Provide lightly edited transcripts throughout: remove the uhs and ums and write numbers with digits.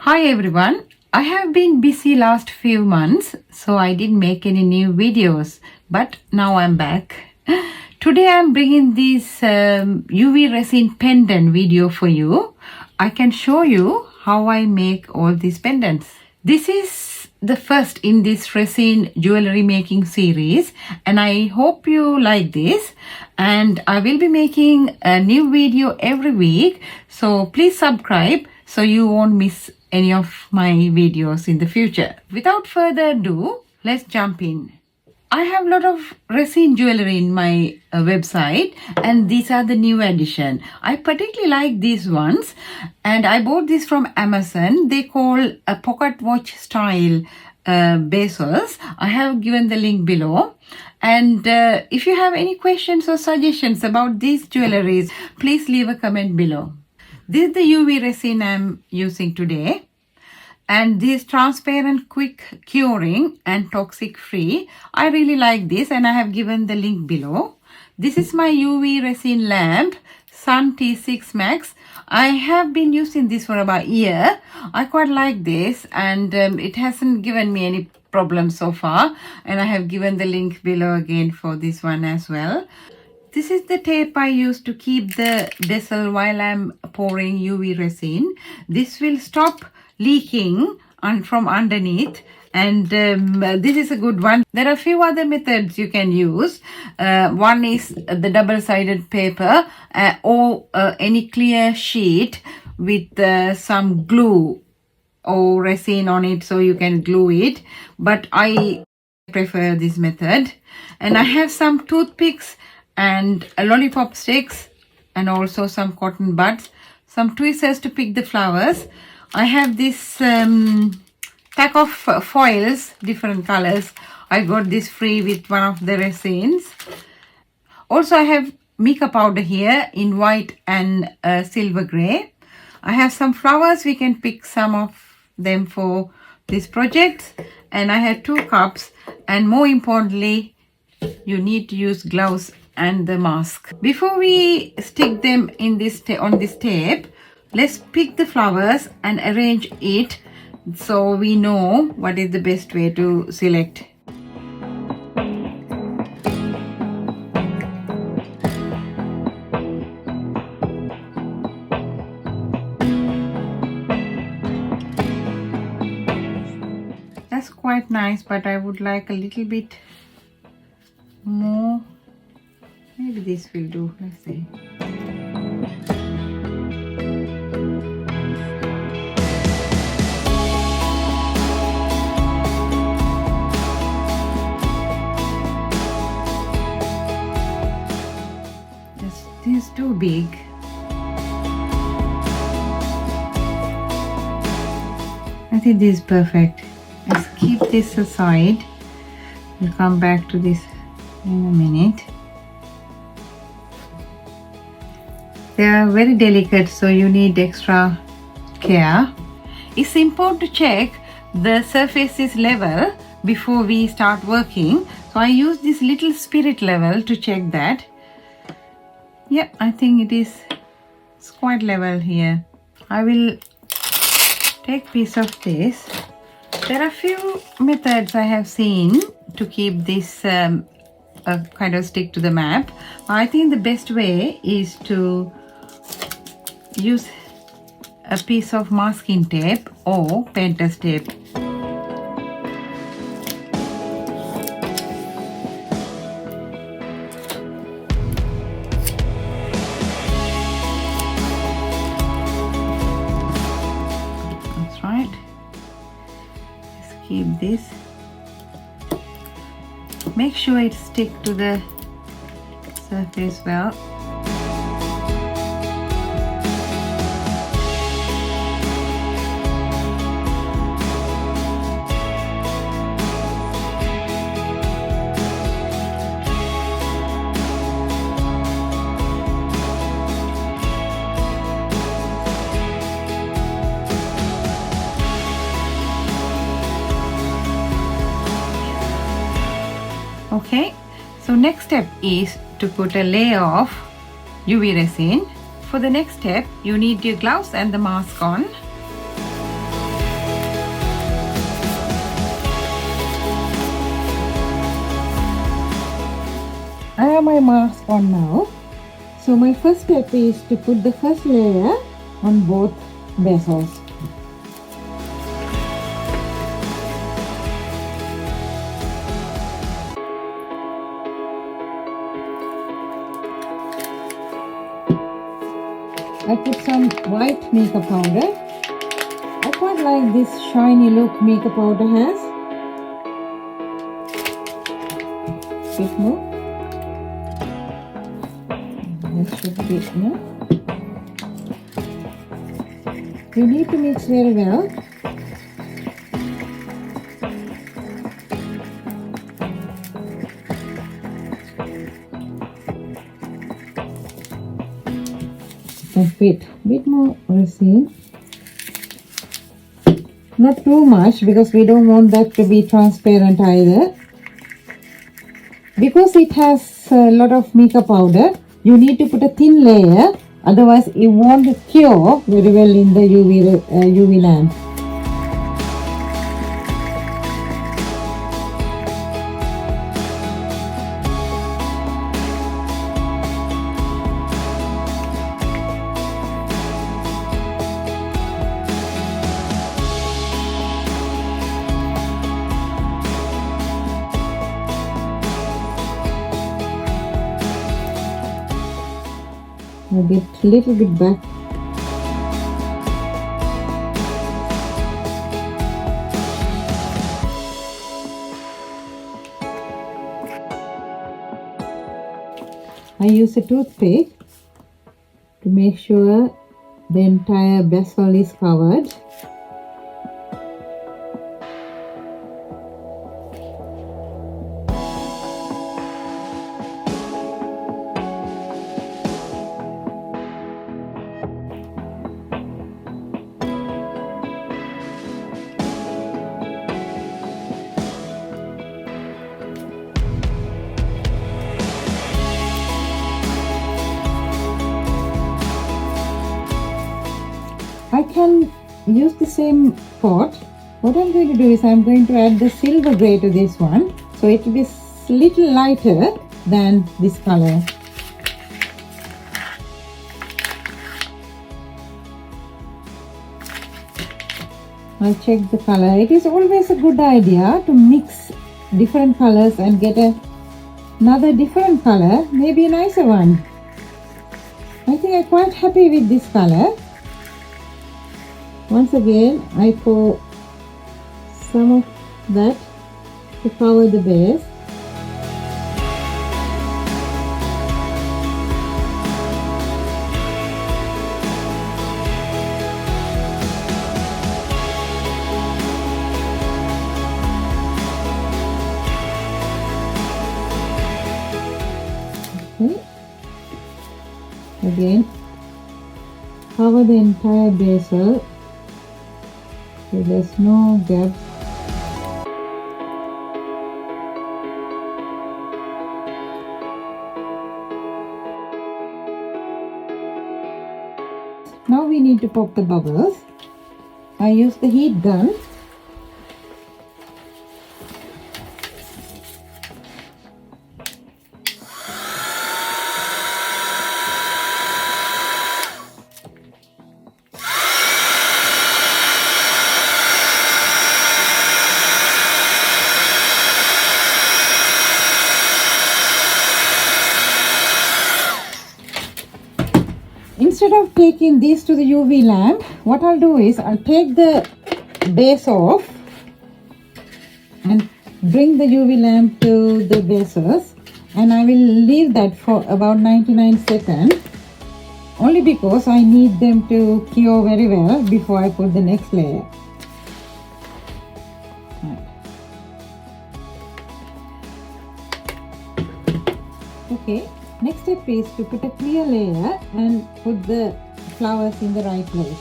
Hi everyone. I have been busy last few months, so I didn't make any new videos, but now I'm back. Today I'm bringing this UV resin pendant video for you. I can show you how I make all these pendants. This is the first in this resin jewelry making series, and I hope you like this. And I will be making a new video every week, so please subscribe so you won't miss any of my videos in the future. Without further ado, let's jump in. I have a lot of resin jewelry in my website, and these are the new edition. I particularly like these ones, and I bought this from Amazon. They call a pocket watch style bezels. I have given the link below. And if you have any questions or suggestions about these jewelries, please leave a comment below. This is the UV resin I'm using today. And this transparent, quick curing and toxic free. I really like this, and I have given the link below. This is my UV resin lamp, Sun T6 Max. I have been using this for about a year. I quite like this, and it hasn't given me any problems so far. And I have given the link below again for this one as well. This is the tape I use to keep the bezel while I'm pouring UV resin. This will stop leaking from underneath, and this is a good one. There are a few other methods you can use. One is the double-sided paper or any clear sheet with some glue or resin on it, so you can glue it, but I prefer this method. And I have some toothpicks and lollipop sticks, and also some cotton buds, some tweezers to pick the flowers. I have this pack of foils, different colors. I got this free with one of the resins. Also, I have mica powder here in white and silver gray. I have some flowers. We can pick some of them for this project. And I have 2 cups. And more importantly, you need to use gloves and the mask. Before we stick them in this on this tape, let's pick the flowers and arrange it so we know what is the best way to select. That's quite nice, but I would like a little bit more. Maybe this will do. Let's see. This is too big. I think this is perfect. Let's keep this aside. We'll come back to this in a minute. They are very delicate, so you need extra care. It's important to check the surface is level before we start working. So I use this little spirit level to check that. Yeah, I think it's quite level here. I will take a piece of this. There are a few methods I have seen to keep this kind of stick to the map. I think the best way is to use a piece of masking tape or painter's tape. That's right. Let's keep this. Make sure it sticks to the surface well. Okay, so next step is to put a layer of UV resin. For the next step, you need your gloves and the mask on. have my mask on now. So my first step is to put the first layer on both bezels. I put some white makeup powder. I quite like this shiny look makeup powder has. Bit more. This should be enough. You need to mix very well. Bit more resin. Not too much because we don't want that to be transparent either. Because it has a lot of makeup powder, you need to put a thin layer, otherwise it won't cure very well in the UV lamp. I'll get a little bit back. I use a toothpick to make sure the entire bezel is covered. I can use the same pot. What I'm going to do is I'm going to add the silver grey to this one, so it will be a little lighter than this color. I'll check the color. It is always a good idea to mix different colors and get another different color, maybe a nicer one. I think I'm quite happy with this color. Once again, I pour some of that to cover the base. Okay. Again, cover the entire bezel. So there's no gap. Now we need to pop the bubbles. I use the heat gun. Instead of taking these to the UV lamp, what I'll do is I'll take the base off and bring the UV lamp to the bases, and I will leave that for about 99 seconds, only because I need them to cure very well before I put the next layer. Okay. Next step is to put a clear layer and put the flowers in the right place.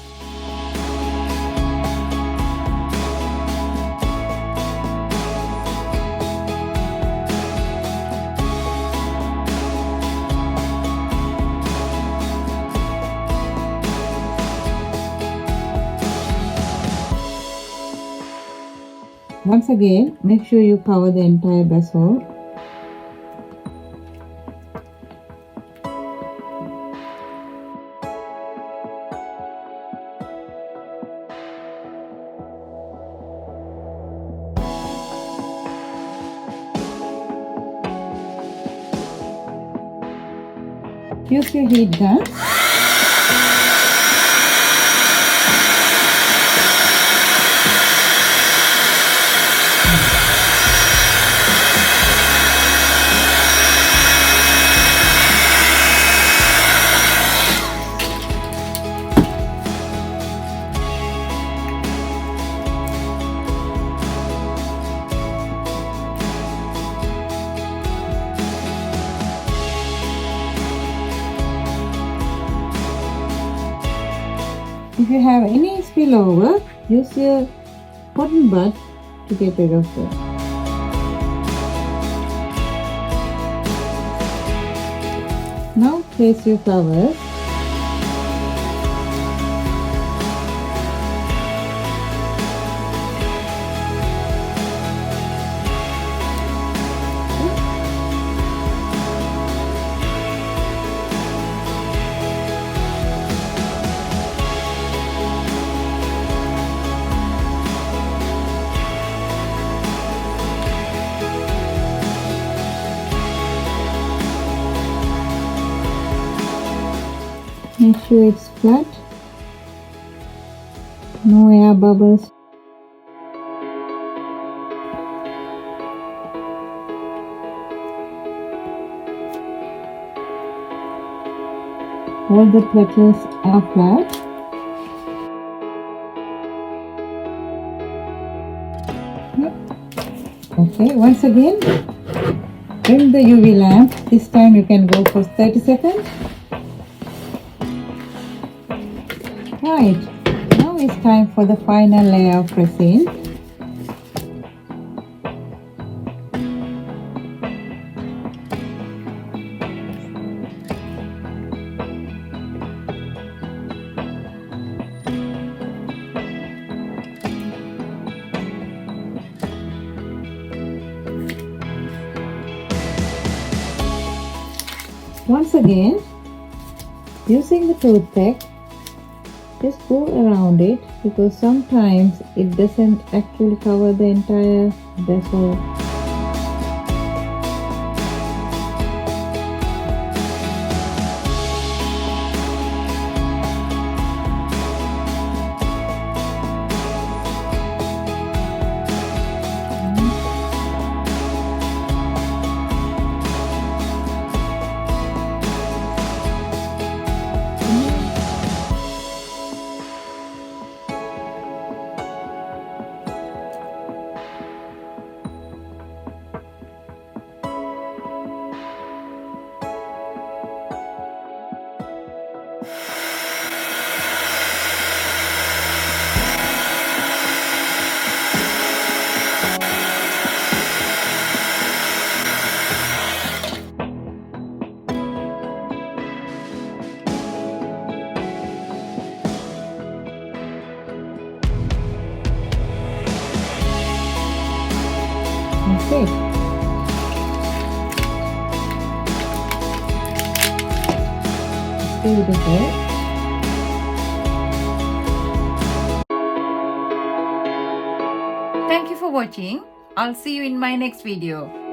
Once again, make sure you cover the entire bezel. Use your heat gun. If you have any spillover, use your cotton bud to get rid of it. Now place your flowers. Make sure it's flat, no air bubbles. All the petals are flat. Okay, once again, bring the UV lamp. This time you can go for 30 seconds. Right, now it's time for the final layer of resin. Once again, using the toothpick, just go around it because sometimes it doesn't actually cover the entire vessel. That's it. Stay with the hair. Thank you for watching. I'll see you in my next video.